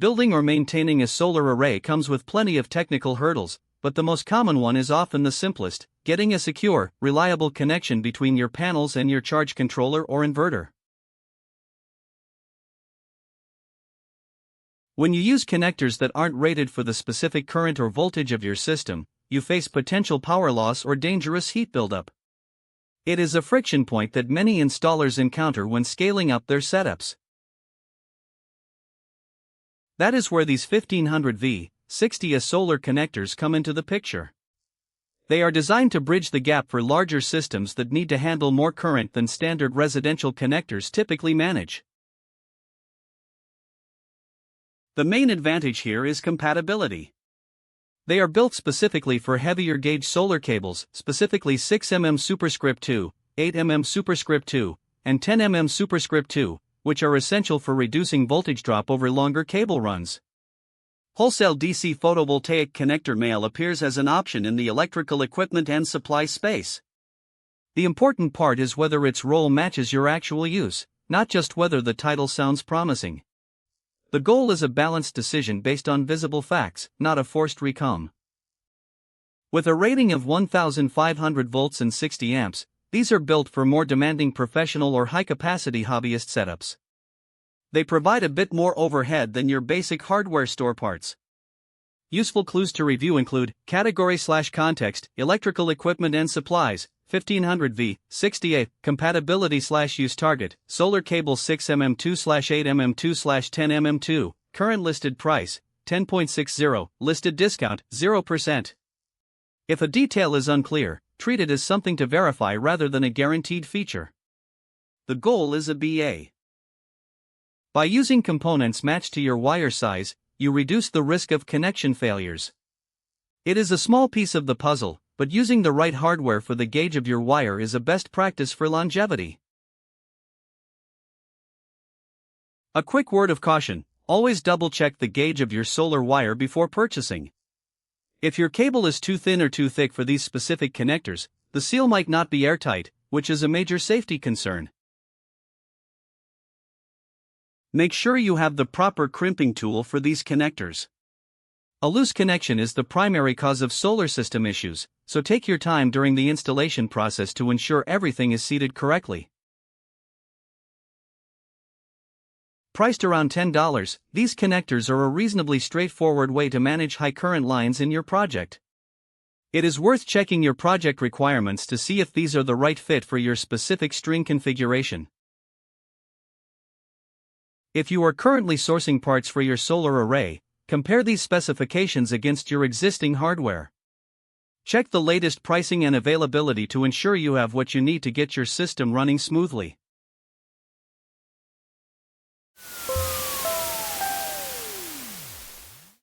Building or maintaining a solar array comes with plenty of technical hurdles, but the most common one is often the simplest: getting a secure, reliable connection between your panels and your charge controller or inverter. When you use connectors that aren't rated for the specific current or voltage of your system, you face potential power loss or dangerous heat buildup. It is a friction point that many installers encounter when scaling up their setups. That is where these 1500V, 60A solar connectors come into the picture. They are designed to bridge the gap for larger systems that need to handle more current than standard residential connectors typically manage. The main advantage here is compatibility. They are built specifically for heavier gauge solar cables, specifically 6mm superscript 2, 8mm superscript 2, and 10mm superscript 2, which are essential for reducing voltage drop over longer cable runs. Wholesale DC photovoltaic connector male appears as an option in the electrical equipment and supply space. The important part is whether its role matches your actual use, not just whether the title sounds promising. The goal is a balanced decision based on visible facts, not a forced recom. With a rating of 1500 volts and 60 amps, these are built for more demanding professional or high-capacity hobbyist setups. They provide a bit more overhead than your basic hardware store parts. Useful clues to review include: category/context, electrical equipment and supplies, 1500V, 60A, compatibility/use target, solar cable 6mm2/8mm2/10mm2, current listed price, 10.60, listed discount, 0%. If a detail is unclear, treat it as something to verify rather than a guaranteed feature. The goal is a BA. By using components matched to your wire size, you reduce the risk of connection failures. It is a small piece of the puzzle, but using the right hardware for the gauge of your wire is a best practice for longevity. A quick word of caution: always double-check the gauge of your solar wire before purchasing. If your cable is too thin or too thick for these specific connectors, the seal might not be airtight, which is a major safety concern. Make sure you have the proper crimping tool for these connectors. A loose connection is the primary cause of solar system issues, so take your time during the installation process to ensure everything is seated correctly. Priced around $10, these connectors are a reasonably straightforward way to manage high current lines in your project. It is worth checking your project requirements to see if these are the right fit for your specific string configuration. If you are currently sourcing parts for your solar array, compare these specifications against your existing hardware. Check the latest pricing and availability to ensure you have what you need to get your system running smoothly.